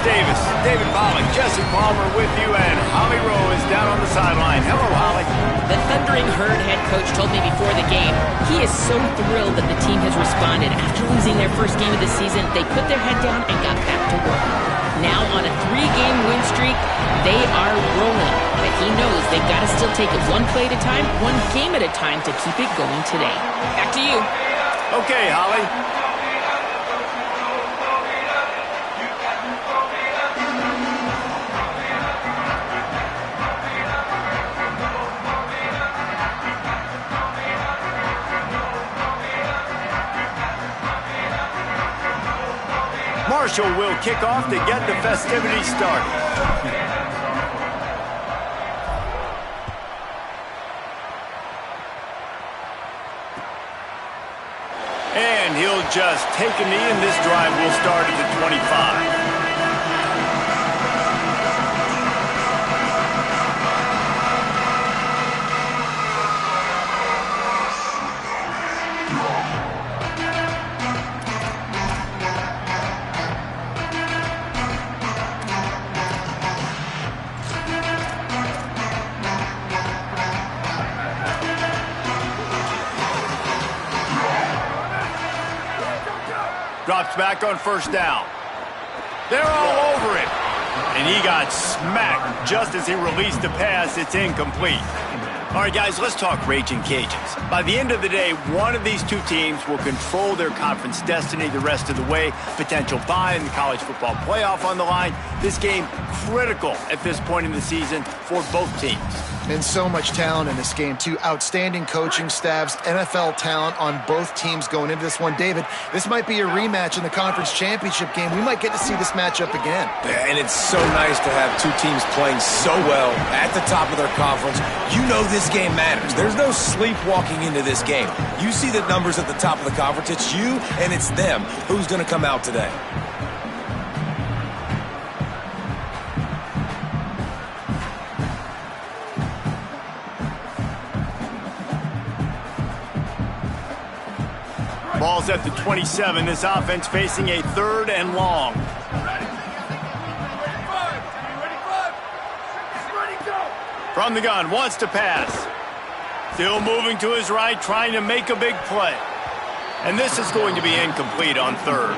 Davis, David Pollock, Jesse Palmer with you, and Holly Rowe is down on the sideline. Hello, Holly. The Thundering Herd head coach told me before the game he is so thrilled that the team has responded. After losing their first game of the season, they put their head down and got back to work. Now on a 3-game win streak, they are rolling. But he knows they've got to still take it one play at a time, one game at a time to keep it going today. Back to you. Okay, Holly. Marshall will kick off to get the festivities started. And he'll just take a knee, and this drive will start at the 25. Drops back on first down. They're all over it. And he got smacked just as he released the pass. It's incomplete. All right, guys, let's talk Raging Cajuns. By the end of the day, one of these two teams will control their conference destiny the rest of the way. Potential bye in the college football playoff on the line. This game critical at this point in the season for both teams. And so much talent in this game, too. Outstanding coaching staffs, NFL talent on both teams going into this one. David, this might be a rematch in the conference championship game. We might get to see this matchup again. And it's so nice to have two teams playing so well at the top of their conference. You know this game matters. There's no sleepwalking into this game. You see the numbers at the top of the conference. It's you and it's them. Who's going to come out today? Ball's at the 27. This offense facing a 3rd and long. From the gun, wants to pass. Still moving to his right, trying to make a big play. And this is going to be incomplete on 3rd.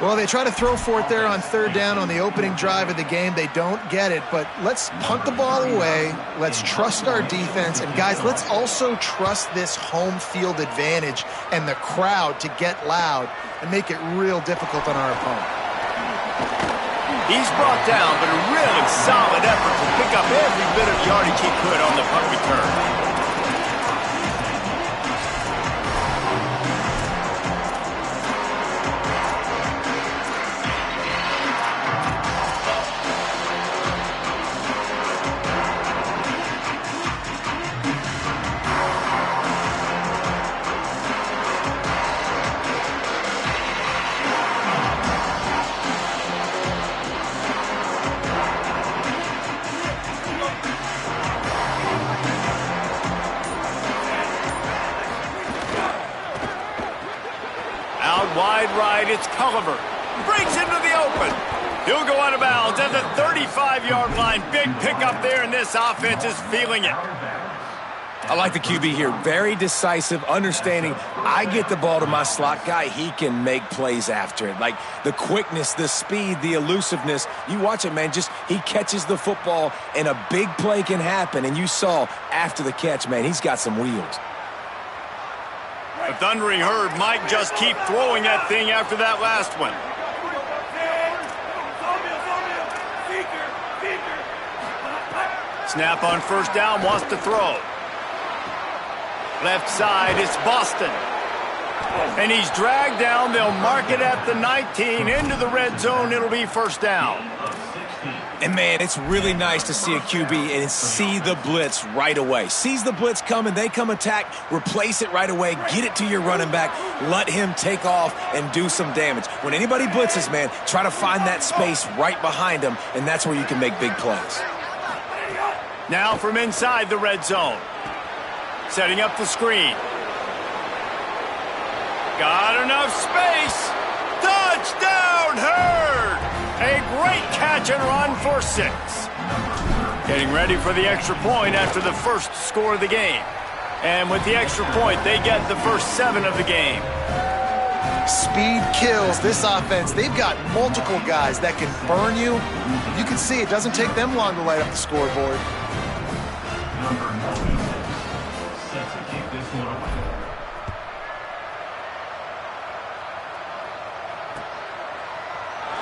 Well, they try to throw for it there on 3rd down on the opening drive of the game. They don't get it, but let's punt the ball away. Let's trust our defense. And, guys, let's also trust this home field advantage and the crowd to get loud and make it real difficult on our opponent. He's brought down, but a really solid effort to pick up every bit of yardage he could on the punt return. Wide right, it's Culliver. Breaks into the open. He'll go out of bounds at the 35-yard line. Big pickup there, and this offense is feeling it. I like the QB here. Very decisive, understanding. I get the ball to my slot guy. He can make plays after it. Like the quickness, the speed, the elusiveness. You watch it, man. Just he catches the football, and a big play can happen. And you saw after the catch, man, he's got some wheels. The Thundering Herd might just keep throwing that thing after that last one. Snap on first down, wants to throw. Left side, it's Boston. And he's dragged down. They'll mark it at the 19. Into the red zone, it'll be first down. And, man, it's really nice to see a QB and see the blitz right away. Sees the blitz coming, they come attack, replace it right away, get it to your running back, let him take off and do some damage. When anybody blitzes, man, try to find that space right behind him, and that's where you can make big plays. Now from inside the red zone. Setting up the screen. Got enough space. Touchdown, Herd! A great catch and run for 6. Getting ready for the extra point after the first score of the game. And with the extra point, they get the first 7 of the game. Speed kills this offense. They've got multiple guys that can burn you. You can see it doesn't take them long to light up the scoreboard.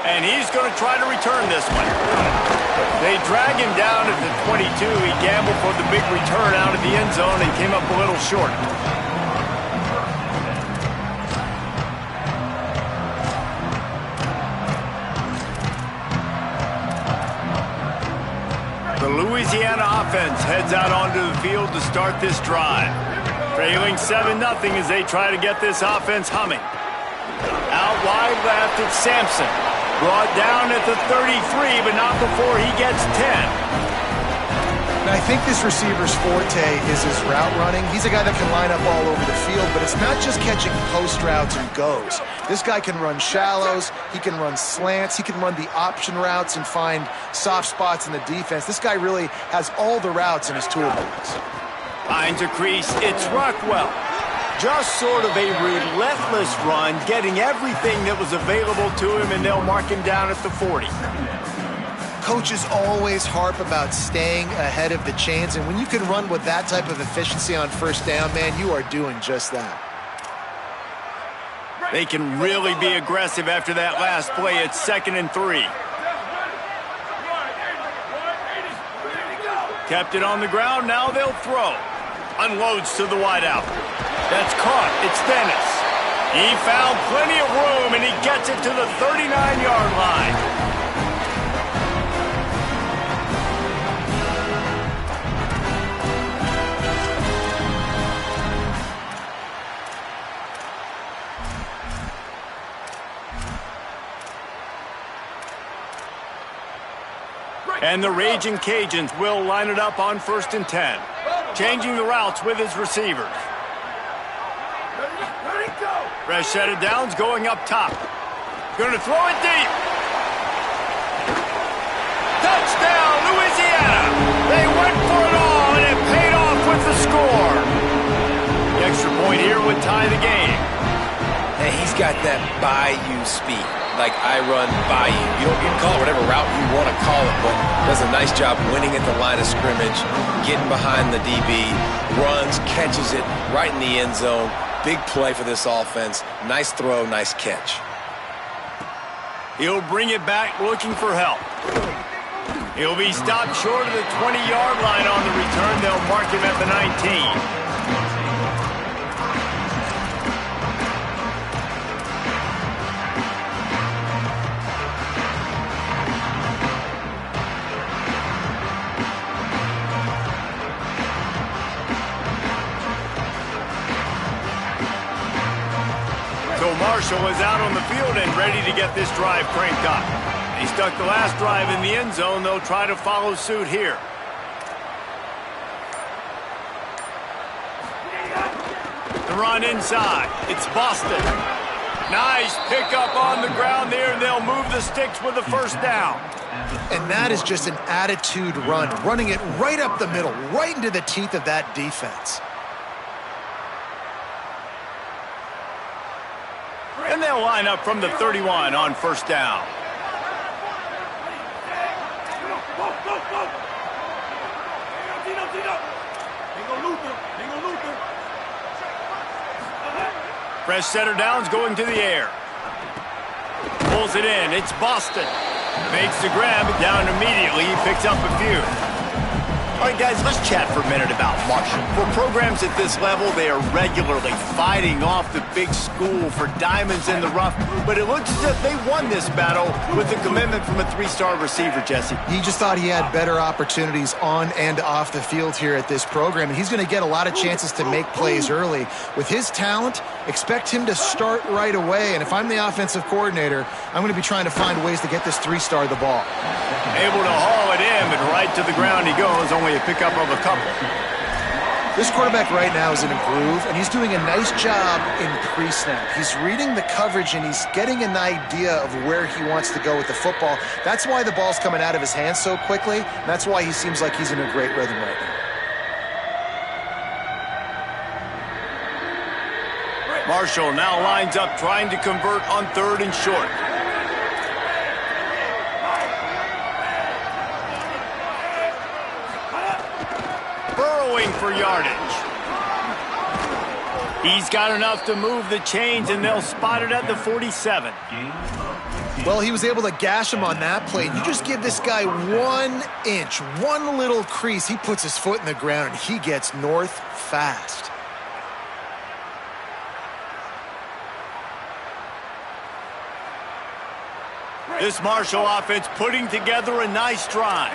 And he's going to try to return this one. They drag him down at the 22. He gambled for the big return out of the end zone and came up a little short. The Louisiana offense heads out onto the field to start this drive. Trailing 7-0 as they try to get this offense humming. Out wide left, it's Sampson. Brought down at the 33, but not before he gets 10. Now, I think this receiver's forte is his route running. He's a guy that can line up all over the field, but it's not just catching post routes and goes. This guy can run shallows, he can run slants, he can run the option routes and find soft spots in the defense. This guy really has all the routes in his toolbox. Finds a crease, it's Rockwell. Just sort of a relentless run, getting everything that was available to him, and they'll mark him down at the 40. Coaches always harp about staying ahead of the chains, and when you can run with that type of efficiency on first down, man, you are doing just that. They can really be aggressive after that last play. It's 2nd and 3. Kept it on the ground, now they'll throw. Unloads to the wideout. That's caught, it's Dennis. He found plenty of room, and he gets it to the 39-yard line. And the Raging Cajuns will line it up on 1st and 10. Changing the routes with his receivers. Fresh set of downs going up top. Going to throw it deep. Touchdown, Louisiana. They went for it all, and it paid off with the score. The extra point here would tie the game. And he's got that bayou speed. Like I run bayou. You can call it whatever route you want to call it, but does a nice job winning at the line of scrimmage, getting behind the DB, runs, catches it right in the end zone. Big play for this offense. Nice throw, nice catch. He'll bring it back looking for help. He'll be stopped short of the 20-yard line on the return. They'll mark him at the 19. Marshall is out on the field and ready to get this drive cranked up. He stuck the last drive in the end zone. They'll try to follow suit here. The run inside. It's Boston. Nice pickup on the ground there. They'll move the sticks with the first down. And that is just an attitude run, running it right up the middle, right into the teeth of that defense. And they'll line up from the 31 on 1st down. Fresh setter downs going to the air. Pulls it in. It's Boston. Makes the grab down immediately. He picks up a few. All right, guys, let's chat for a minute about Marshall. For programs at this level, they are regularly fighting off the big school for diamonds in the rough, but it looks as if they won this battle with a commitment from a 3-star receiver, Jesse. He just thought he had better opportunities on and off the field here at this program, and he's going to get a lot of chances to make plays early. With his talent, expect him to start right away, and if I'm the offensive coordinator, I'm going to be trying to find ways to get this 3-star the ball. Able to haul it in, but right to the ground he goes, only a pickup of a couple. This quarterback right now is in a groove, and he's doing a nice job in pre-snap. He's reading the coverage, and he's getting an idea of where he wants to go with the football. That's why the ball's coming out of his hands so quickly, and that's why he seems like he's in a great rhythm right now. Marshall now lines up trying to convert on 3rd and short. Burrowing for yardage. He's got enough to move the chains, and they'll spot it at the 47. Well, he was able to gash him on that play. You just give this guy 1 inch, one little crease, he puts his foot in the ground, and he gets north fast. This Marshall offense putting together a nice drive.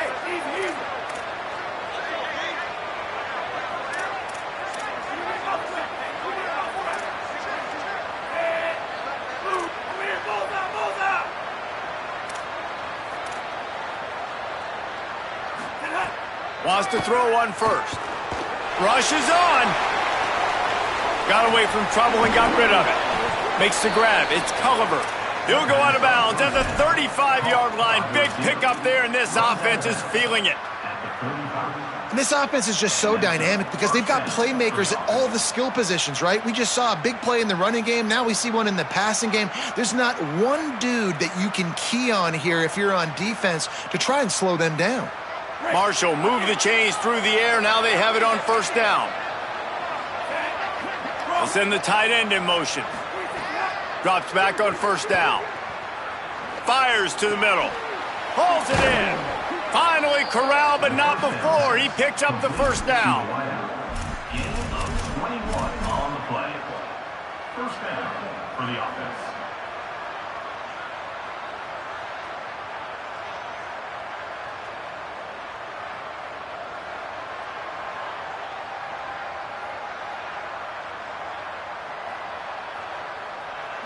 Wants to throw one first. Rushes on. Got away from trouble and got rid of it. Makes the grab. It's Culliver. He'll go out of bounds at the 35-yard line. Big pickup there, and this offense is feeling it. And this offense is just so dynamic because they've got playmakers at all the skill positions, right? We just saw a big play in the running game. Now we see one in the passing game. There's not one dude that you can key on here if you're on defense to try and slow them down. Marshall moved the chains through the air. Now they have it on 1st down. They'll send the tight end in motion. Drops back on 1st down. Fires to the middle. Pulls it in. Finally corralled, but not before. He picks up the 1st down. Gain of 21 on the play. 1st down for the offense.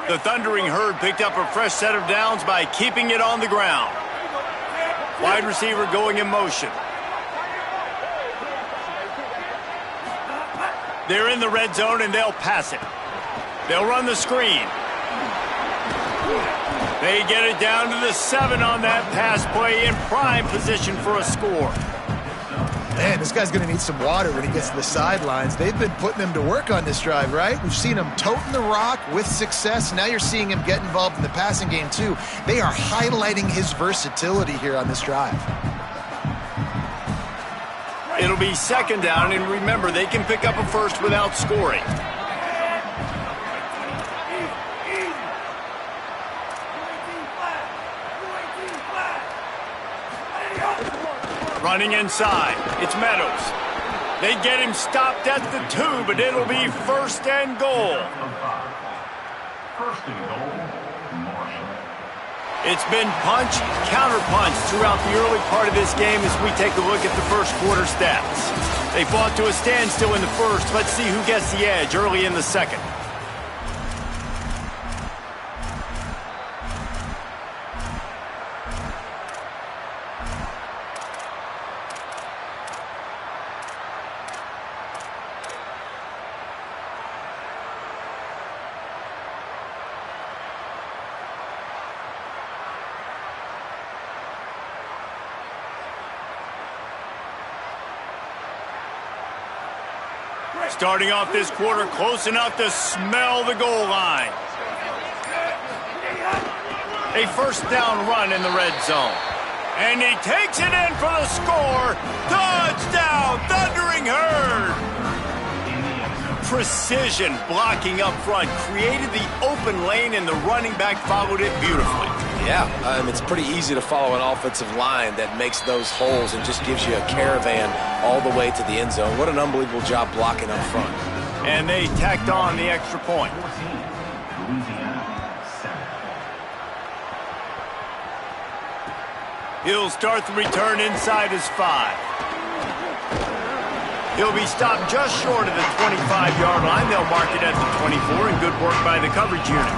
The Thundering Herd picked up a fresh set of downs by keeping it on the ground. Wide receiver going in motion. They're in the red zone, and they'll pass it. They'll run the screen. They get it down to the 7 on that pass play, in prime position for a score. Man, this guy's going to need some water when he gets to the sidelines. They've been putting him to work on this drive, right? We've seen him toting the rock with success. Now you're seeing him get involved in the passing game, too. They are highlighting his versatility here on this drive. It'll be 2nd down, and remember, they can pick up a first without scoring. Running inside, it's Meadows. They get him stopped at the 2, but it'll be 1st and goal. 1st and goal, Marshall. It's been punch, counter-punch throughout the early part of this game as we take a look at the 1st quarter stats. They fought to a standstill in the 1st. Let's see who gets the edge early in the 2nd. Starting off this quarter close enough to smell the goal line. A 1st down run in the red zone. And he takes it in for the score. Touchdown, Thundering Herd! Precision blocking up front created the open lane, and the running back followed it beautifully. Yeah, it's pretty easy to follow an offensive line that makes those holes and just gives you a caravan all the way to the end zone. What an unbelievable job blocking up front. And they tacked on the extra point. He'll start the return inside his 5. He'll be stopped just short of the 25-yard line. They'll mark it at the 24, and good work by the coverage unit.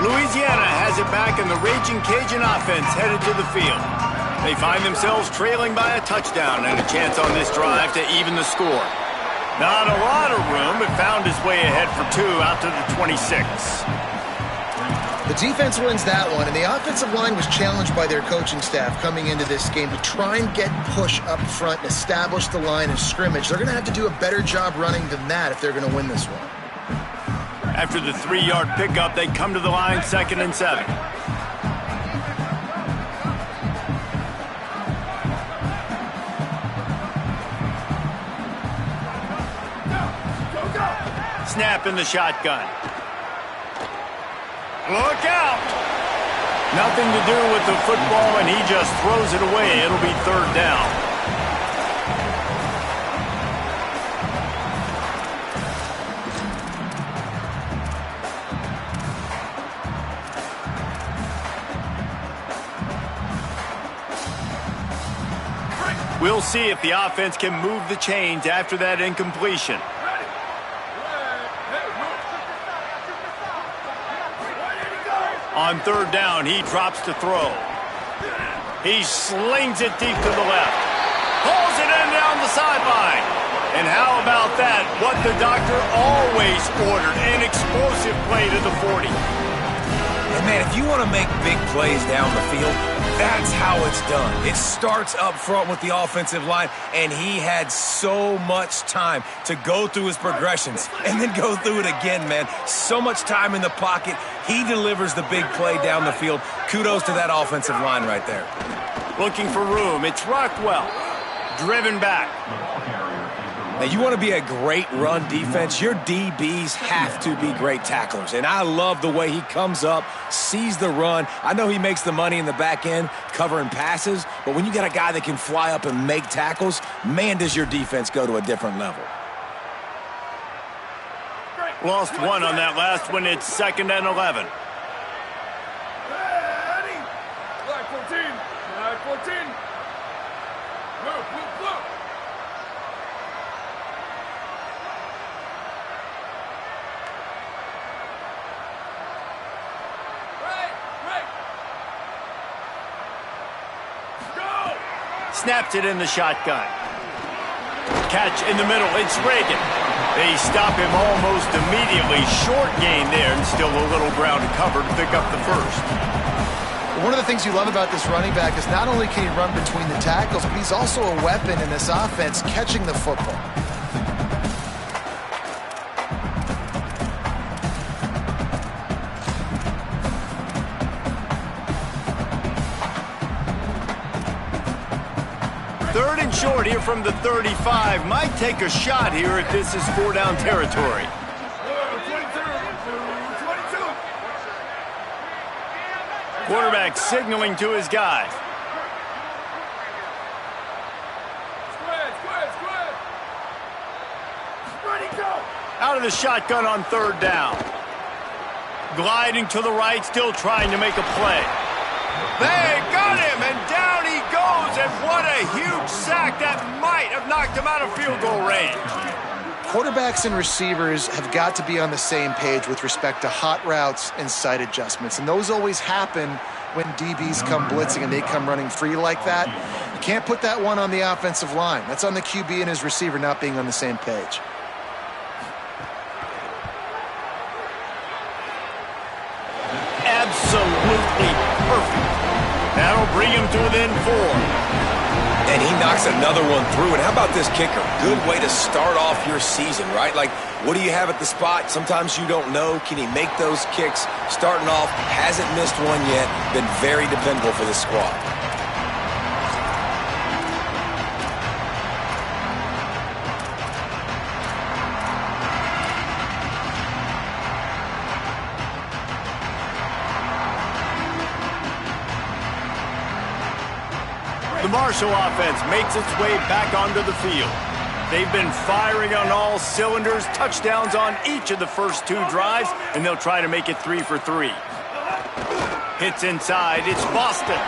Louisiana has it back, and the Raging Cajun offense headed to the field. They find themselves trailing by a touchdown and a chance on this drive to even the score. Not a lot of room, but found his way ahead for 2 out to the 26. The defense wins that one, and the offensive line was challenged by their coaching staff coming into this game to try and get push up front and establish the line of scrimmage. They're going to have to do a better job running than that if they're going to win this one. After the 3-yard pickup, they come to the line 2nd and 7. Snap in the shotgun. Look out! Nothing to do with the football, and he just throws it away. It'll be 3rd down. We'll see if the offense can move the chains after that incompletion. On 3rd down, he drops to throw. He slings it deep to the left. Pulls it in down the sideline. And how about that? What the doctor always ordered, an explosive play to the 40. And man, if you want to make big plays down the field, that's how it's done. It starts up front with the offensive line, and he had so much time to go through his progressions and then go through it again, man. So much time in the pocket. He delivers the big play down the field. Kudos to that offensive line right there. Looking for room. It's Rockwell. Driven back. Now, you want to be a great run defense, your DBs have to be great tacklers. And I love the way he comes up, sees the run. I know he makes the money in the back end covering passes, but when you got a guy that can fly up and make tackles, man, does your defense go to a different level. Lost 1 on that last one. It's 2nd and 11. Flag 14. Flag 14. Look. Snaps it in the shotgun. Catch in the middle. It's Reagan. They stop him almost immediately. Short gain there, and still a little ground to cover to pick up the first. One of the things you love about this running back is not only can he run between the tackles, but he's also a weapon in this offense catching the football. Third and short here from the 35. Might take a shot here if this is 4-down territory. 22. Quarterback signaling to his guy. Square. Ready, go. Out of the shotgun on 3rd down. Gliding to the right, still trying to make a play. They got him, and down he goes, and what a huge sack that might have knocked him out of field goal range. Quarterbacks and receivers have got to be on the same page with respect to hot routes and sight adjustments, and those always happen when DBs come blitzing and they come running free like that. You can't put that one on the offensive line. That's on the QB and his receiver not being on the same page. Absolutely perfect. That'll bring him to within 4. And he knocks another one through. And how about this kicker? Good way to start off your season, right? Like, what do you have at the spot? Sometimes you don't know. Can he make those kicks? Starting off, hasn't missed one yet. Been very dependable for this squad. The Marshall offense makes its way back onto the field. They've been firing on all cylinders, touchdowns on each of the first 2 drives, and they'll try to make it 3 for 3. Hits inside, it's Boston.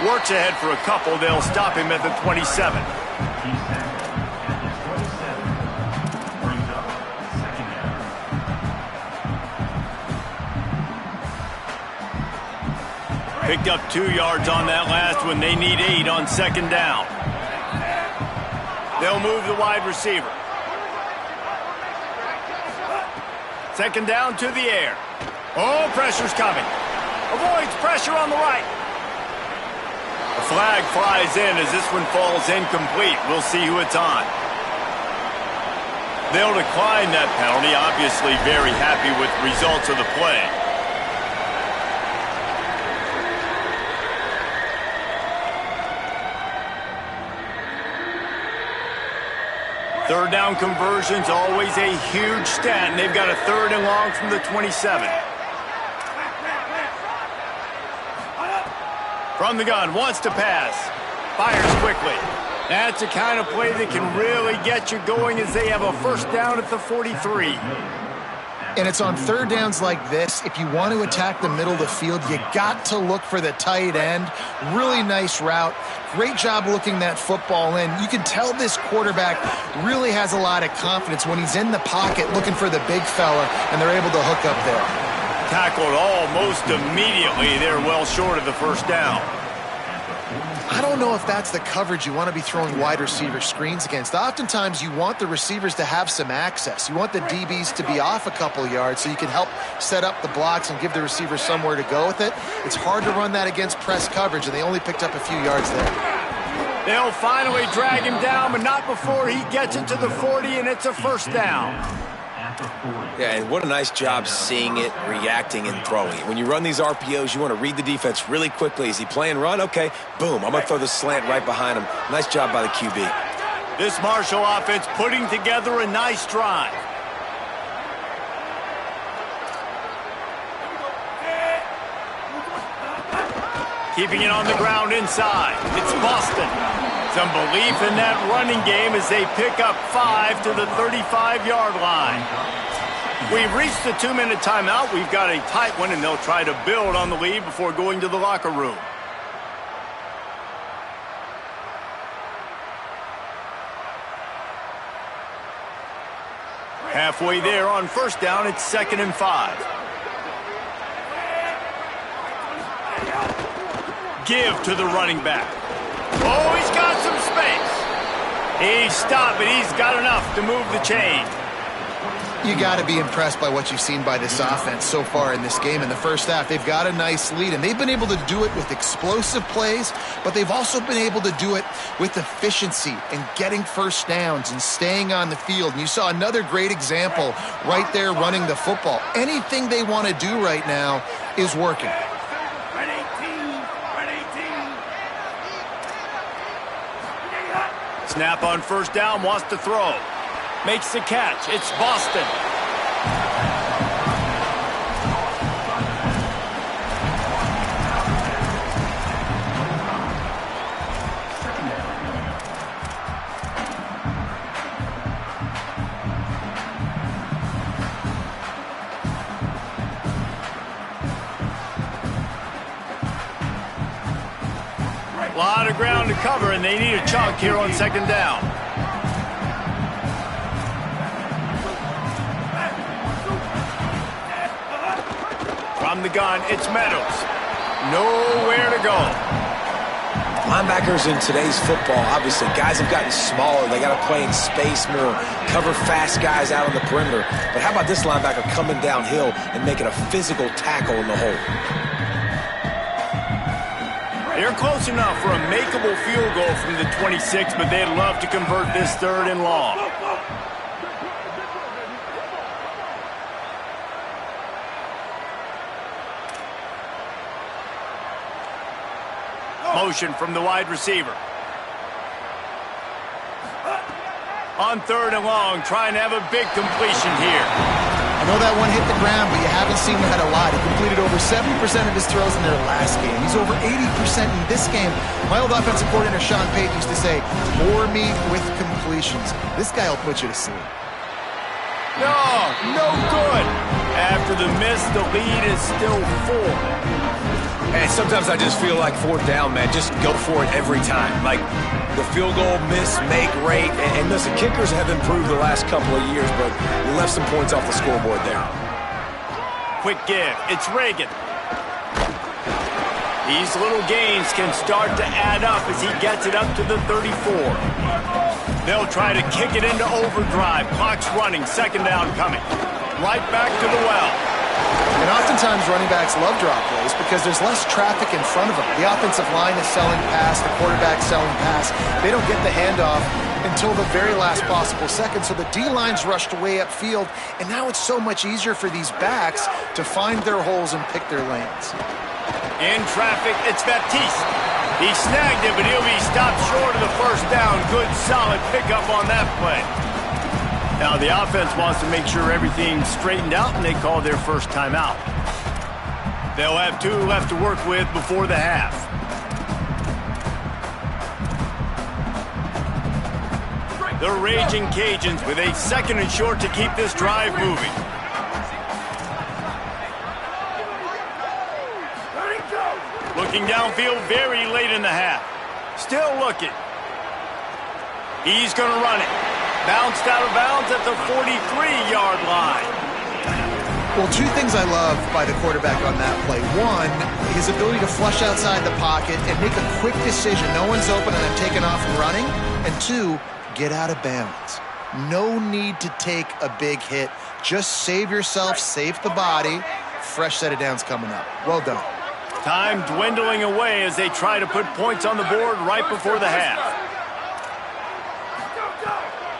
Works ahead for a couple, they'll stop him at the 27. Picked up 2 yards on that last one. They need 8 on second down. They'll move the wide receiver. Second down to the air. Oh, pressure's coming. Avoids pressure on the right. A flag flies in as this one falls incomplete. We'll see who it's on. They'll decline that penalty. Obviously very happy with the results of the play. Third down conversion's always a huge stat, and they've got a 3rd and long from the 27. From the gun, wants to pass. Fires quickly. That's the kind of play that can really get you going as they have a first down at the 43. And it's on third downs like this, if you want to attack the middle of the field, you got to look for the tight end. Really nice route. Great job looking that football in. You can tell this quarterback really has a lot of confidence when he's in the pocket looking for the big fella, and they're able to hook up there. Tackled almost immediately. They're well short of the first down. I don't know if that's the coverage you want to be throwing wide receiver screens against. Oftentimes, you want the receivers to have some access. You want the DBs to be off a couple yards so you can help set up the blocks and give the receiver somewhere to go with it. It's hard to run that against press coverage, and they only picked up a few yards there. They'll finally drag him down, but not before he gets it to the 40, and it's a first down. Yeah, and what a nice job seeing it, reacting, and throwing it. When you run these RPOs, you want to read the defense really quickly. Is he playing run? Okay, boom, I'm going to throw the slant right behind him. Nice job by the QB. This Marshall offense putting together a nice drive. Keeping it on the ground inside. It's Boston. Some belief in that running game as they pick up 5 to the 35-yard line. We've reached the 2-minute timeout. We've got a tight one, and they'll try to build on the lead before going to the locker room. Halfway there on first down, it's 2nd and 5. Give to the running back. Oh, he's got some space. He's stopped, but he's got enough to move the chain. You got to be impressed by what you've seen by this offense so far in this game. In the first half, they've got a nice lead, and they've been able to do it with explosive plays, but they've also been able to do it with efficiency and getting first downs and staying on the field. And you saw another great example right there running the football. Anything they want to do right now is working. Snap on first down, wants to throw. Makes the catch. It's Boston. A lot of ground to cover, and they need a chunk here on second down. From the gun, it's Meadows. Nowhere to go. Linebackers in today's football, obviously, guys have gotten smaller. They got to play in space more, cover fast guys out on the perimeter. But how about this linebacker coming downhill and making a physical tackle in the hole? They're close enough for a makeable field goal from the 26, but they'd love to convert this 3rd and long. Motion from the wide receiver. On 3rd and long, trying to have a big completion here. I know that one hit the ground, but you haven't seen that a lot. He completed over 70% of his throws in their last game. He's over 80% in this game. My old offensive coordinator, Sean Payton, used to say, bore me with completions. This guy will put you to sleep. No good. After the miss, the lead is still 4. And sometimes I just feel like 4th down, man. Just go for it every time. Like the field goal, miss, make, rate. And listen, kickers have improved the last couple of years, but you left some points off the scoreboard there. Quick give. It's Reagan. These little gains can start to add up as he gets it up to the 34. They'll try to kick it into overdrive. Clock's running, second down coming. Right back to the well. And oftentimes running backs love drop plays because there's less traffic in front of them. The offensive line is selling pass, the quarterback's selling pass. They don't get the handoff until the very last possible second, so the D-line's rushed way upfield, and now it's so much easier for these backs to find their holes and pick their lanes. In traffic, it's Baptiste. He snagged it, but he'll be stopped short of the first down. Good, solid pickup on that play. Now the offense wants to make sure everything's straightened out, and they call their first timeout. They'll have 2 left to work with before the half. The Raging Cajuns with a second and short to keep this drive moving. Looking downfield very late in the half. Still looking. He's going to run it. Bounced out of bounds at the 43-yard line. Well, 2 things I love by the quarterback on that play. 1, his ability to flush outside the pocket and make a quick decision. No one's open and I'm taking off and running. And 2, get out of bounds. No need to take a big hit. Just save yourself, save the body. Fresh set of downs coming up. Well done. Time dwindling away as they try to put points on the board right before the half.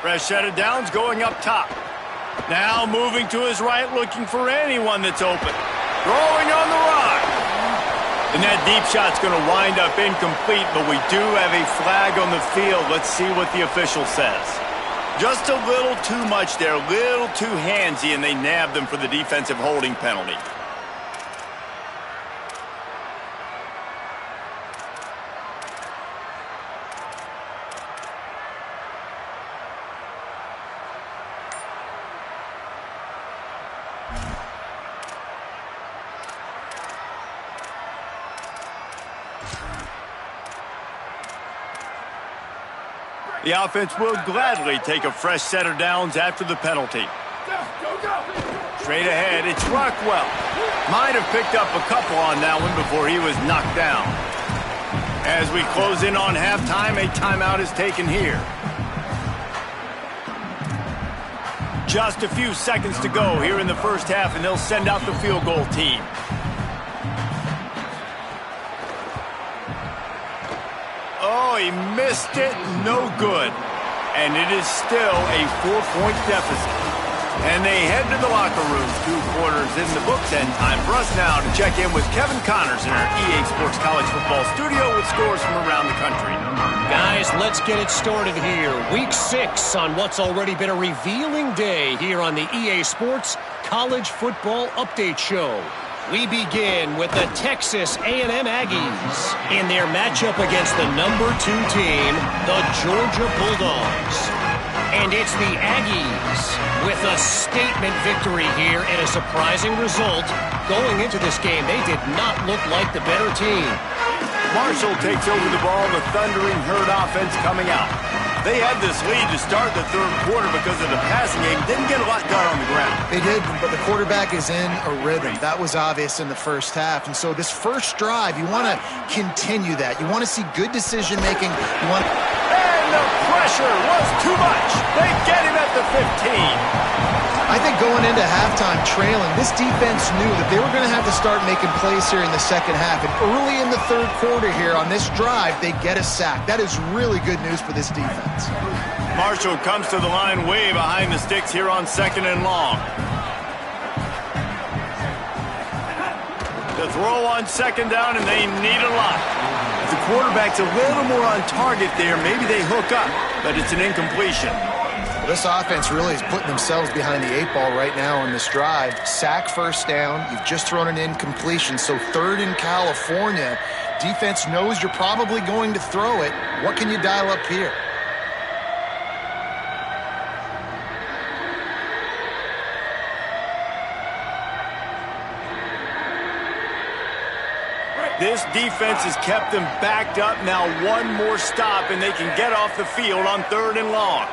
Fresh set of downs going up top. Now moving to his right, looking for anyone that's open. Throwing on the run. And that deep shot's going to wind up incomplete, but we do have a flag on the field. Let's see what the official says. Just a little too much there, a little too handsy, and they nabbed them for the defensive holding penalty. The offense will gladly take a fresh set of downs after the penalty. Straight ahead, it's Rockwell. Might have picked up a couple on that one before he was knocked down. As we close in on halftime, a timeout is taken here. Just a few seconds to go here in the first half, and they'll send out the field goal team. Oh, he missed it. No good. And it is still a 4-point deficit. And they head to the locker room. 2 quarters in the books, and time for us now to check in with Kevin Connors in our EA Sports College Football studio with scores from around the country. Guys, let's get it started here. Week 6 on what's already been a revealing day here on the EA Sports College Football Update Show. We begin with the Texas A&M Aggies in their matchup against the number 2 team, the Georgia Bulldogs. And it's the Aggies with a statement victory here and a surprising result. Going into this game, they did not look like the better team. Marshall takes over the ball, the thundering herd offense coming out. They had this lead to start the 3rd quarter because of the passing game. Didn't get a lot done on the ground. They did, but the quarterback is in a rhythm. That was obvious in the first half. And so this first drive, you want to continue that. You want to see good decision-making. And the pressure was too much. They get him at the 15. I think going into halftime trailing, this defense knew that they were going to have to start making plays here in the second half. And early in the 3rd quarter here on this drive, they get a sack. That is really good news for this defense. Marshall comes to the line way behind the sticks here on 2nd and long. The throw on 2nd down, and they need a lot. If the quarterback's a little more on target there, maybe they hook up, but it's an incompletion. Well, this offense really is putting themselves behind the 8 ball right now on this drive. Sack, first down. You've just thrown an incompletion, so 3rd in California. Defense knows you're probably going to throw it. What can you dial up here? This defense has kept them backed up. Now 1 more stop, and they can get off the field on 3rd and long.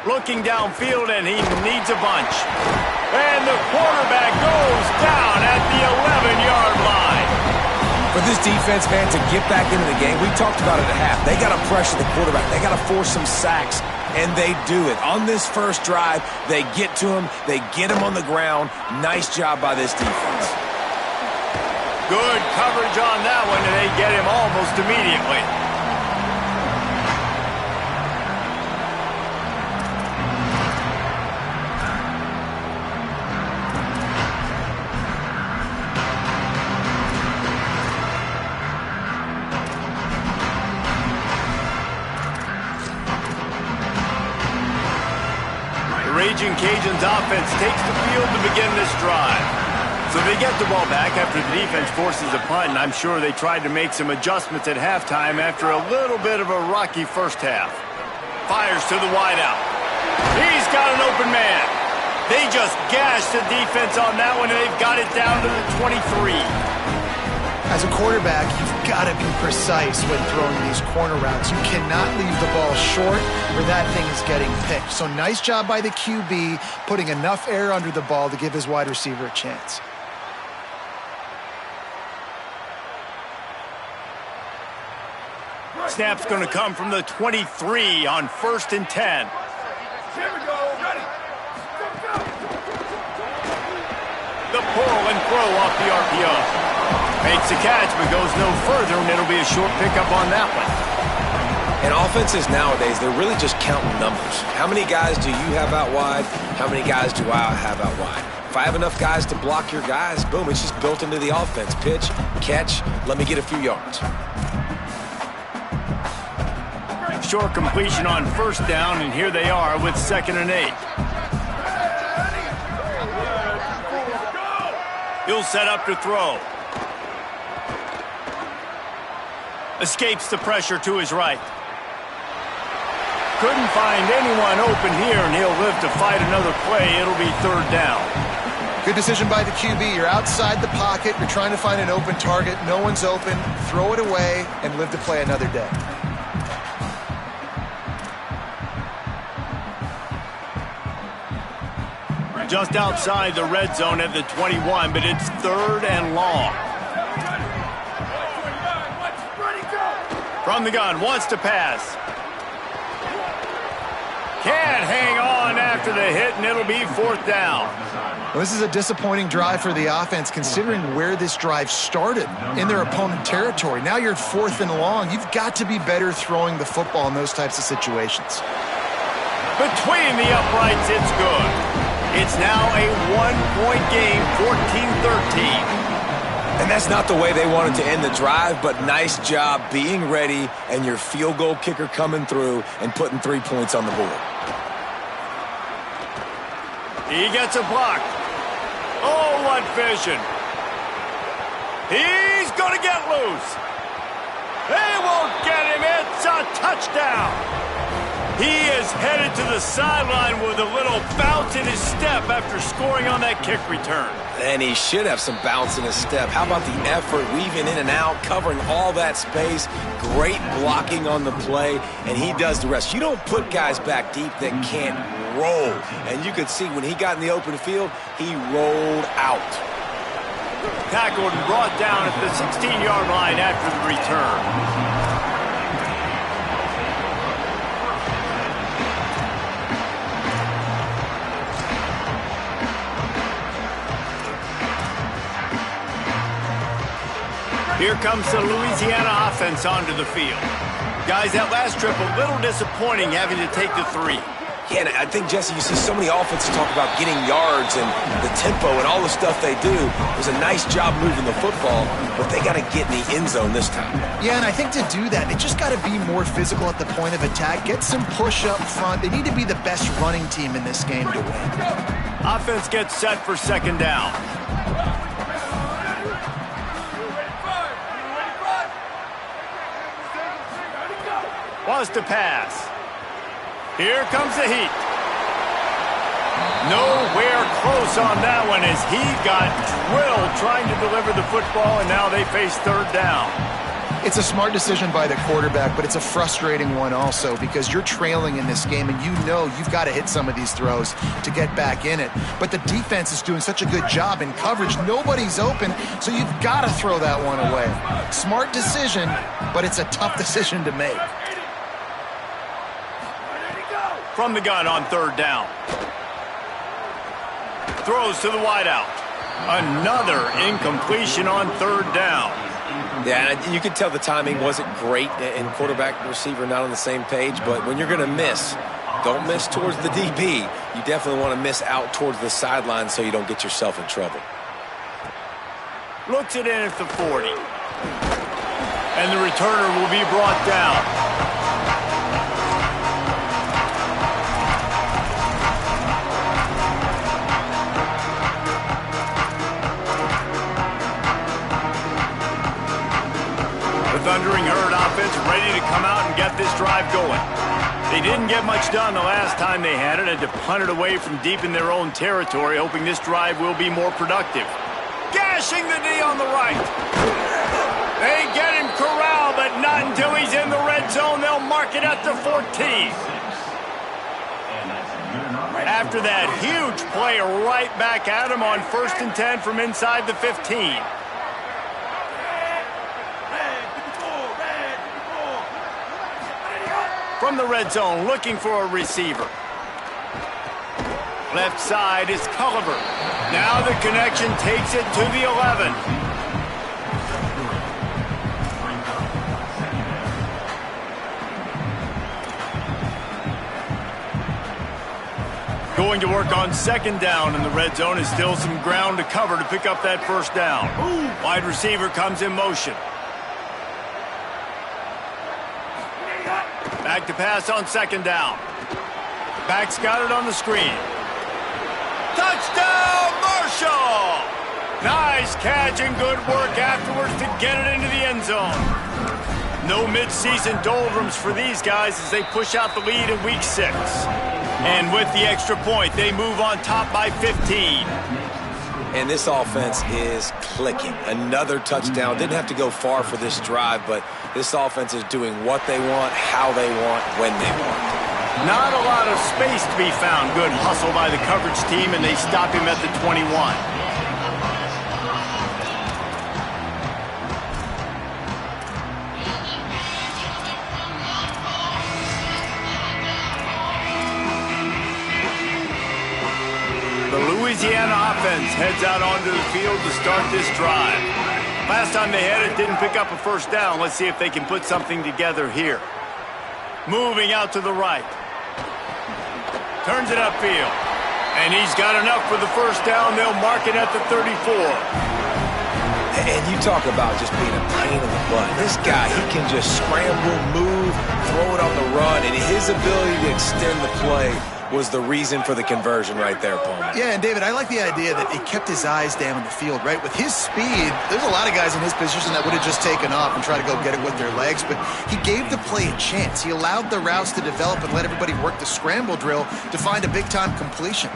Looking downfield, and he needs a bunch. And the quarterback goes down at the 11-yard line. For this defense, man, to get back into the game, we talked about it at half. They got to pressure the quarterback. They got to force some sacks, and they do it. On this first drive, they get to him. They get him on the ground. Nice job by this defense. Good coverage on that one, and they get him almost immediately. Raging Cajuns offense takes the field to begin this drive. So they get the ball back after the defense forces a punt, and I'm sure they tried to make some adjustments at halftime after a little bit of a rocky first half. Fires to the wideout. He's got an open man. They just gashed the defense on that one, and they've got it down to the 23. As a quarterback, you've got to be precise when throwing these corner routes. You cannot leave the ball short or that thing is getting picked. So nice job by the QB putting enough air under the ball to give his wide receiver a chance. Snap's going to come from the 23 on 1st and 10. Here we go. Ready. The pull and throw off the RPO. Makes the catch, but goes no further, and it'll be a short pickup on that one. And offenses nowadays, they're really just counting numbers. How many guys do you have out wide? How many guys do I have out wide? If I have enough guys to block your guys, boom, it's just built into the offense. Pitch, catch, let me get a few yards. Short completion on 1st down, and here they are with 2nd and 8. He'll set up to throw. Escapes the pressure to his right. Couldn't find anyone open here, and he'll live to fight another play. It'll be 3rd down. Good decision by the QB. You're outside the pocket. You're trying to find an open target. No one's open. Throw it away and live to play another day. Just outside the red zone at the 21, but it's 3rd and long. From the gun, wants to pass. Can't hang on after the hit, and it'll be 4th down. Well, this is a disappointing drive for the offense, considering where this drive started in their opponent territory. Now you're at 4th and long. You've got to be better throwing the football in those types of situations. Between the uprights, it's good. It's now a 1-point game, 14-13. And that's not the way they wanted to end the drive, but nice job being ready and your field goal kicker coming through and putting 3 points on the board. He gets a block. Oh, what vision. He's going to get loose. They won't get him. It's a touchdown. He is headed to the sideline with a little bounce in his step after scoring on that kick return. And he should have some bounce in his step. How about the effort, weaving in and out, covering all that space, great blocking on the play, and he does the rest. You don't put guys back deep that can't roll. And you could see when he got in the open field, he rolled out. Tackled and brought down at the 16-yard line after the return. Here comes the Louisiana offense onto the field. Guys, that last trip, a little disappointing having to take the 3. Yeah, and I think, Jesse, you see so many offenses talk about getting yards and the tempo and all the stuff they do. It was a nice job moving the football, but they got to get in the end zone this time. Yeah, and I think to do that, they just got to be more physical at the point of attack, get some push up front. They need to be the best running team in this game to win. Offense gets set for 2nd down. Wants to pass. Here comes the heat. Nowhere close on that one as he got drilled trying to deliver the football, and now they face 3rd down. It's a smart decision by the quarterback, but it's a frustrating one also because you're trailing in this game and you know you've got to hit some of these throws to get back in it. But the defense is doing such a good job in coverage. Nobody's open, so you've got to throw that one away. Smart decision, but it's a tough decision to make. From the gun on third down. Throws to the wideout. Another incompletion on third down. Yeah, and you could tell the timing wasn't great, and quarterback and receiver not on the same page, but when you're going to miss, don't miss towards the DB. You definitely want to miss out towards the sideline so you don't get yourself in trouble. Looks it in at the 40. And the returner will be brought down. Thundering Herd offense ready to come out and get this drive going. They didn't get much done the last time they had it, and to punt it away from deep in their own territory, hoping this drive will be more productive. Gashing the D on the right. They get him corralled, but not until he's in the red zone. They'll mark it at the 14. After that huge play, right back at him on 1st and 10 from inside the 15. From the red zone, looking for a receiver. Left side is Culliver. Now the connection takes it to the 11. Going to work on 2nd down in the red zone. Is still some ground to cover to pick up that 1st down. Wide receiver comes in motion. Back to pass on 2nd down. Back's got it on the screen. Touchdown, Marshall! Nice catch and good work afterwards to get it into the end zone. No midseason doldrums for these guys as they push out the lead in week 6. And with the extra point, they move on top by 15. And this offense is clicking. Another touchdown. Didn't have to go far for this drive, but this offense is doing what they want, how they want, when they want. Not a lot of space to be found. Good hustle by the coverage team, and they stop him at the 21. Louisiana offense heads out onto the field to start this drive. Last time they had it, didn't pick up a 1st down. Let's see if they can put something together here. Moving out to the right. Turns it upfield. And he's got enough for the 1st down. They'll mark it at the 34. And you talk about just being a pain in the butt. This guy, he can just scramble, move, throw it on the run, and his ability to extend the play was the reason for the conversion right there, Paul. Yeah, and David, I like the idea that he kept his eyes down the field, right? With his speed, there's a lot of guys in his position that would have just taken off and tried to go get it with their legs, but he gave the play a chance. He allowed the routes to develop and let everybody work the scramble drill to find a big-time completion.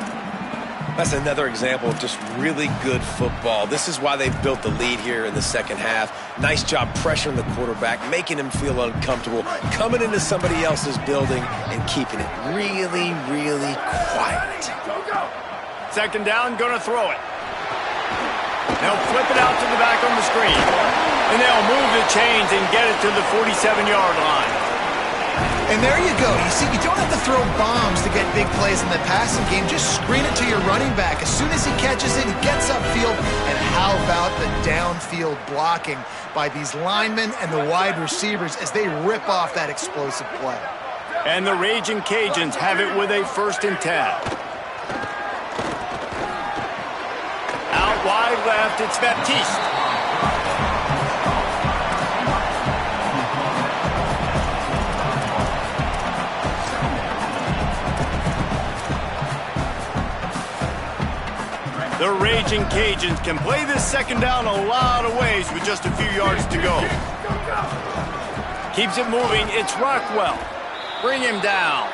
That's another example of just really good football. This is why they built the lead here in the 2nd half. Nice job pressuring the quarterback, making him feel uncomfortable, coming into somebody else's building and keeping it really, really quiet. 2nd down, gonna throw it. They'll flip it out to the back on the screen. And they'll move the chains and get it to the 47-yard line. And there you go. You see, you don't have to throw bombs to get big plays in the passing game. Just screen it to your running back. As soon as he catches it, he gets upfield. And how about the downfield blocking by these linemen and the wide receivers as they rip off that explosive play. And the Raging Cajuns have it with a 1st and 10. Out wide left, it's Baptiste. The Raging Cajuns can play this 2nd down a lot of ways with just a few yards to go. Keeps it moving. It's Rockwell. Bring him down.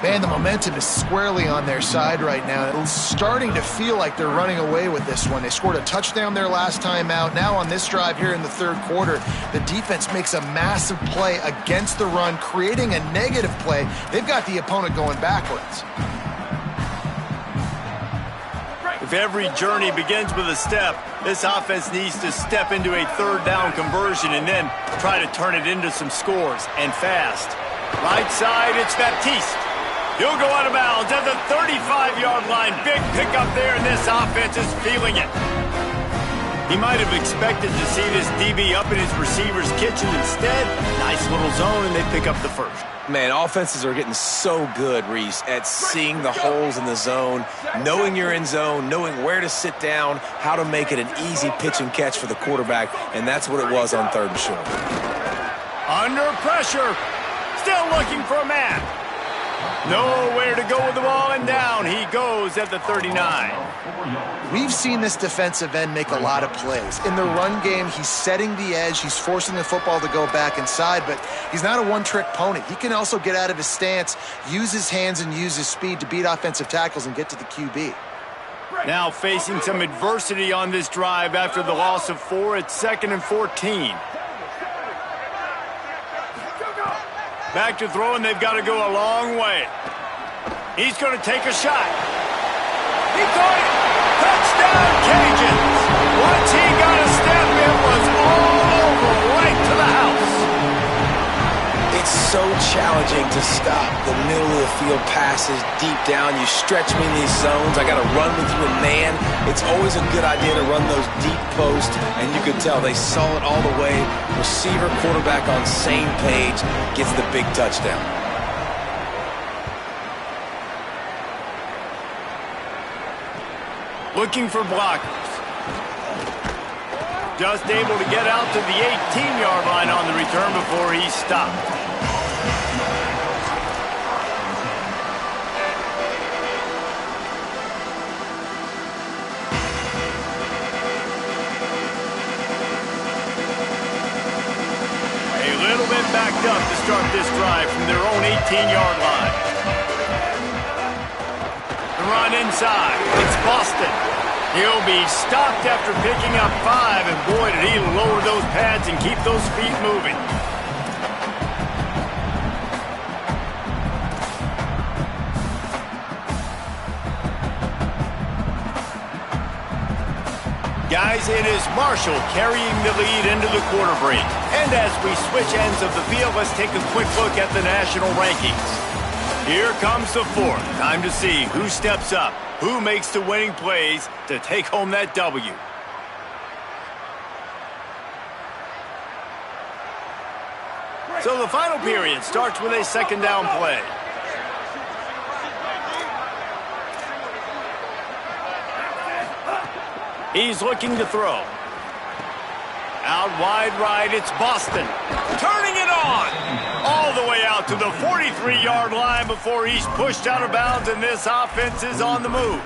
Man, the momentum is squarely on their side right now. It's starting to feel like they're running away with this one. They scored a touchdown their last time out. Now on this drive here in the third quarter, the defense makes a massive play against the run, creating a negative play. They've got the opponent going backwards. If every journey begins with a step, this offense needs to step into a third down conversion and then try to turn it into some scores, and fast. Right side, it's Baptiste. He'll go out of bounds at the 35-yard line. Big pickup there, and this offense is feeling it. He might have expected to see this DB up in his receiver's kitchen. Instead, nice little zone, and they pick up the first. Man, offenses are getting so good, Reese, at seeing the holes in the zone, knowing you're in zone, knowing where to sit down, how to make it an easy pitch and catch for the quarterback, and that's what it was on third and short. Under pressure, still looking for a man. Nowhere to go with the ball, and down he goes at the 39. We've seen this defensive end make a lot of plays. In the run game, he's setting the edge. He's forcing the football to go back inside, but he's not a one-trick pony. He can also get out of his stance, use his hands, and use his speed to beat offensive tackles and get to the QB. Now facing some adversity on this drive after the loss of 4 at 2nd and 14. Back to throw, and they've got to go a long way. He's going to take a shot. He caught it. Touchdown, Cajuns. Once he got a step, it was all over, right to the house. It's so challenging to stop the middle of the field passes deep down. You stretch me in these zones. I got to run with you a man. It's always a good idea to run those deep posts, and you could tell they saw it all the way. Receiver, quarterback on same page, gets the big touchdown. Looking for blockers. Just able to get out to the 18-yard line on the return before he stopped. Backed up to start this drive from their own 18-yard line. The run inside. It's Boston. He'll be stopped after picking up 5, and boy, did he lower those pads and keep those feet moving. Guys, it is Marshall carrying the lead into the quarter break. And as we switch ends of the field, let's take a quick look at the national rankings. Here comes the fourth. Time to see who steps up, who makes the winning plays to take home that W. So the final period starts with a second down play. He's looking to throw. Out wide right, it's Boston. Turning it on. All the way out to the 43-yard line before he's pushed out of bounds, and this offense is on the move.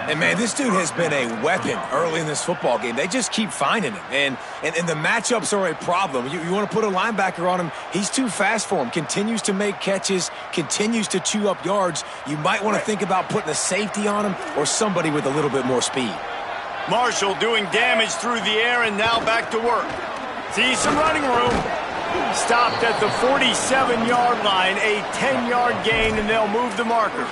And, man, this dude has been a weapon early in this football game. They just keep finding him. And the matchups are a problem. You want to put a linebacker on him, he's too fast for him. Continues to make catches, continues to chew up yards. You might want to think about putting a safety on him or somebody with a little bit more speed. Marshall doing damage through the air, and now back to work. Sees some running room. Stopped at the 47-yard line, a 10-yard gain, and they'll move the markers.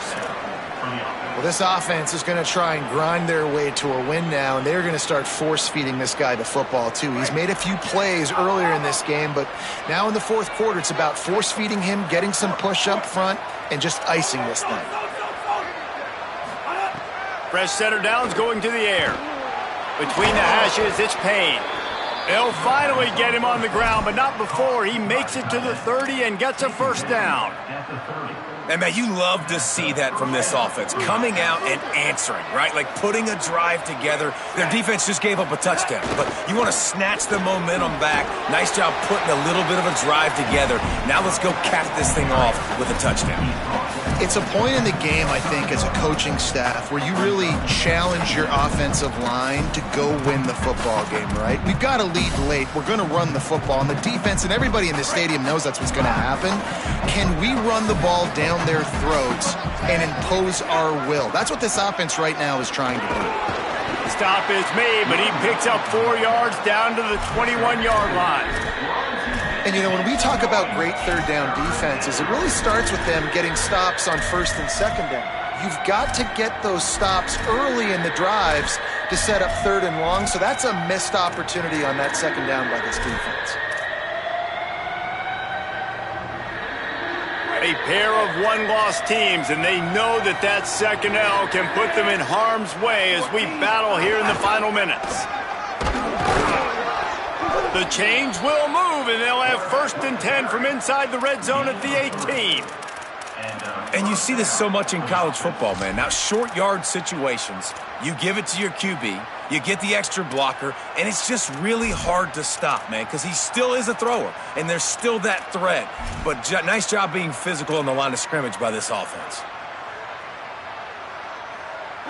Well, this offense is going to try and grind their way to a win now, and they're going to start force-feeding this guy the football, too. He's made a few plays earlier in this game, but now in the fourth quarter, it's about force-feeding him, getting some push up front, and just icing this thing. Fresh center downs going to the air. Between the hashes, it's Payne. They'll finally get him on the ground, but not before he makes it to the 30 and gets a first down. And, man, you love to see that from this offense, coming out and answering, right? Like putting a drive together. Their defense just gave up a touchdown, but you want to snatch the momentum back. Nice job putting a little bit of a drive together. Now let's go cap this thing off with a touchdown. It's a point in the game, I think, as a coaching staff where you really challenge your offensive line to go win the football game, right? We've got to lead late. We're going to run the football. And the defense and everybody in the stadium knows that's what's going to happen. Can we run the ball down their throats and impose our will? That's what this offense right now is trying to do. Stop is made, but he picks up 4 yards down to the 21-yard line. And, you know, when we talk about great third down defenses, it really starts with them getting stops on first and second down. You've got to get those stops early in the drives to set up third and long, so that's a missed opportunity on that second down by this defense. A pair of one-loss teams, and they know that that second L can put them in harm's way as we battle here in the final minutes. The chains will move, and they'll have 1st and 10 from inside the red zone at the 18. And you see this so much in college football, man. Now, short yard situations, you give it to your QB, you get the extra blocker, and it's just really hard to stop, man, because he still is a thrower, and there's still that threat. But nice job being physical on the line of scrimmage by this offense.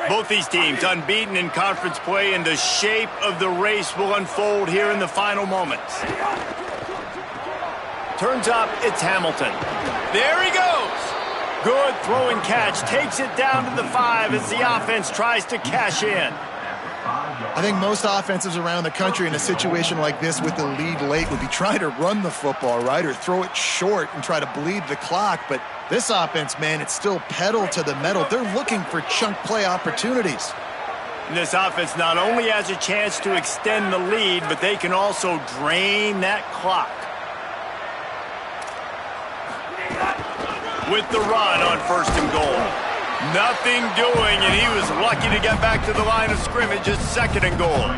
Both these teams unbeaten in conference play, and the shape of the race will unfold here in the final moments. Turns up, it's Hamilton. There he goes. Good throw and catch. Takes it down to the 5 as the offense tries to cash in. I think most offenses around the country in a situation like this with the lead late would be trying to run the football, right, or throw it short and try to bleed the clock. But this offense, man, it's still pedal to the metal. They're looking for chunk play opportunities. And this offense not only has a chance to extend the lead, but they can also drain that clock. With the run on 1st and goal. Nothing doing, and he was lucky to get back to the line of scrimmage at 2nd and goal.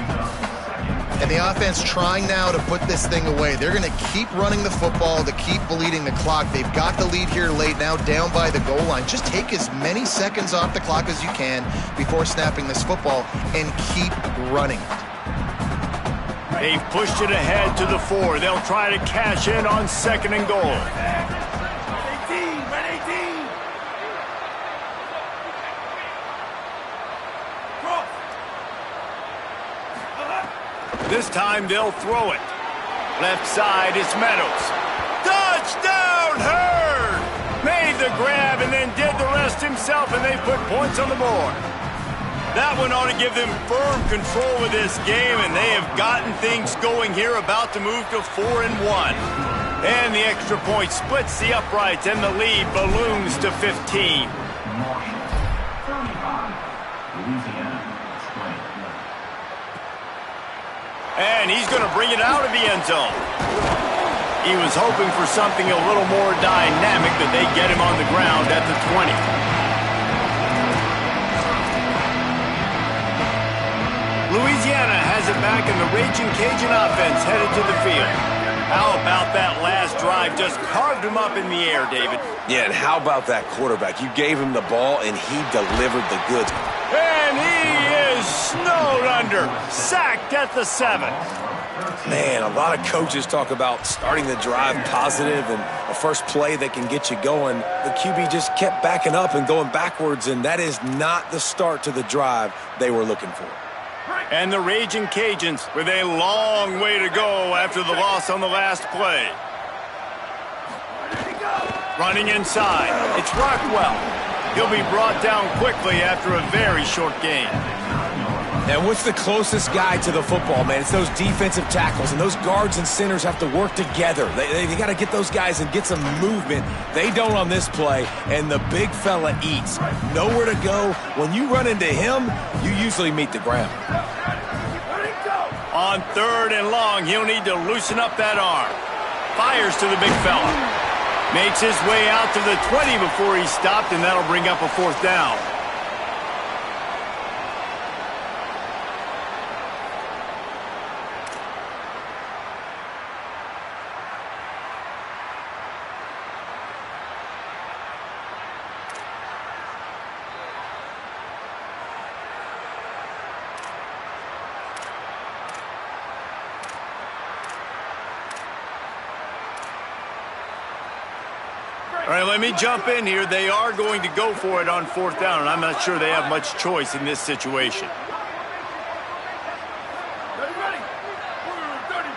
And the offense trying now to put this thing away. They're going to keep running the football to keep bleeding the clock. They've got the lead here late, now down by the goal line. Just take as many seconds off the clock as you can before snapping this football and keep running. They've pushed it ahead to the 4. They'll try to cash in on 2nd and goal. This time they'll throw it. Left side is Meadows. Touchdown, Hurd! Made the grab and then did the rest himself, and they put points on the board. That one ought to give them firm control of this game, and they have gotten things going here, about to move to 4-1. And the extra point splits the uprights, and the lead balloons to 15. And he's going to bring it out of the end zone. He was hoping for something a little more dynamic, that they get him on the ground at the 20. Louisiana has it back, and the Raging Cajun offense headed to the field. How about that last drive? Just carved him up in the air, David. Yeah, and how about that quarterback? You gave him the ball, and he delivered the goods. And he is snowed under. Sacked at the 7. Man, a lot of coaches talk about starting the drive positive and a first play that can get you going. The QB just kept backing up and going backwards, and that is not the start to the drive they were looking for. And the Raging Cajuns with a long way to go after the loss on the last play. Running inside, it's Rockwell. He'll be brought down quickly after a very short game. And what's the closest guy to the football, man? It's those defensive tackles, and those guards and centers have to work together. They got to get those guys and get some movement. They don't on this play, and the big fella eats. Nowhere to go. When you run into him, you usually meet the ground. On 3rd and long, he'll need to loosen up that arm. Fires to the big fella. Makes his way out to the 20 before he's stopped, and that'll bring up a 4th down. All right, let me jump in here. They are going to go for it on 4th down, and I'm not sure they have much choice in this situation. Ready? 30.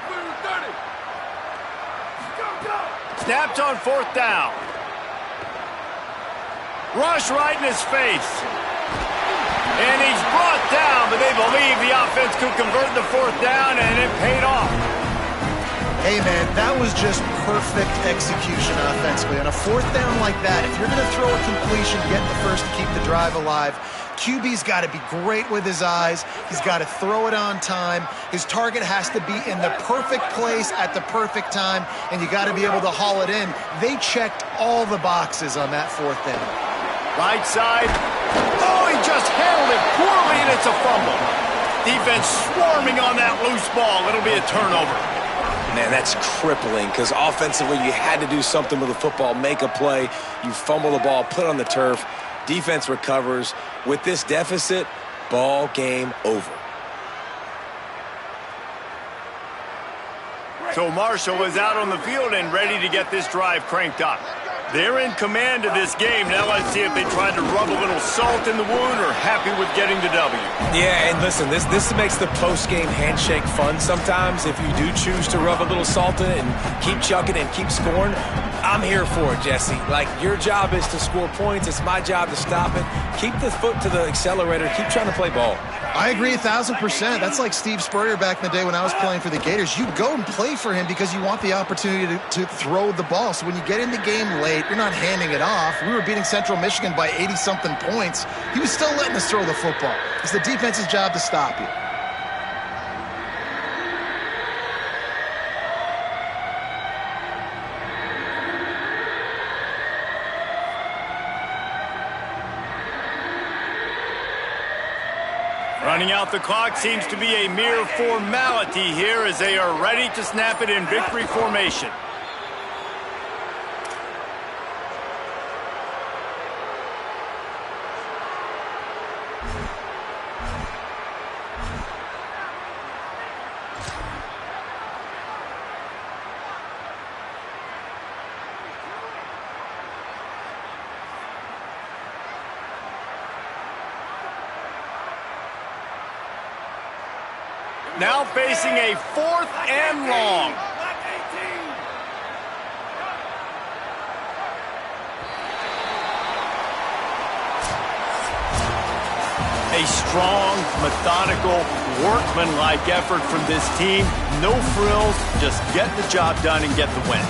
Go. Snapped on 4th down. Rush right in his face. And he's brought down, but they believe the offense could convert the 4th down, and it paid off. Hey, man, that was just perfect execution offensively. On a 4th down like that, if you're going to throw a completion, get the first to keep the drive alive. QB's got to be great with his eyes. He's got to throw it on time. His target has to be in the perfect place at the perfect time, and you got to be able to haul it in. They checked all the boxes on that 4th down. Right side. Oh, he just handled it poorly, and it's a fumble. Defense swarming on that loose ball. It'll be a turnover. Man, that's crippling because offensively you had to do something with the football, make a play. You fumble the ball, put it on the turf. Defense recovers. With this deficit, ball game over. So Marshall is out on the field and ready to get this drive cranked up. They're in command of this game. Now let's see if they tried to rub a little salt in the wound or happy with getting the W. Yeah, and listen, this makes the post-game handshake fun sometimes. If you do choose to rub a little salt in it and keep chucking and keep scoring, I'm here for it, Jesse. Like, your job is to score points. It's my job to stop it. Keep the foot to the accelerator. Keep trying to play ball. I agree 1,000%. That's like Steve Spurrier back in the day when I was playing for the Gators. You go and play for him because you want the opportunity to throw the ball. So when you get in the game late, you're not handing it off. We were beating Central Michigan by 80-something points. He was still letting us throw the football. It's the defense's job to stop you. Running out the clock seems to be a mere formality here as they are ready to snap it in victory formation. Now facing a 4th and long. A strong, methodical, workmanlike effort from this team. No frills, just get the job done and get the win.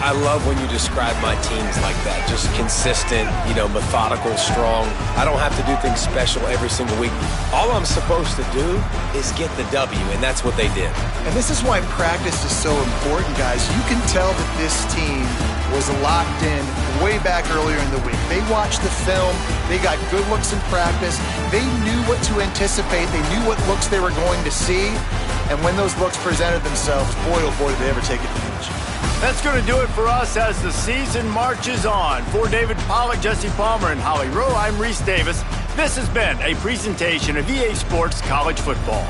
I love when you describe my teams like that. Just consistent, methodical, strong. I don't have to do things special every single week. All I'm supposed to do is get the W, and that's what they did. And this is why practice is so important, guys. You can tell that this team was locked in way back earlier in the week. They watched the film. They got good looks in practice. They knew what to anticipate. They knew what looks they were going to see. And when those looks presented themselves, boy, oh boy, did they ever take advantage. That's going to do it for us as the season marches on. For David Pollack, Jesse Palmer, and Holly Rowe, I'm Reese Davis. This has been a presentation of EA Sports College Football.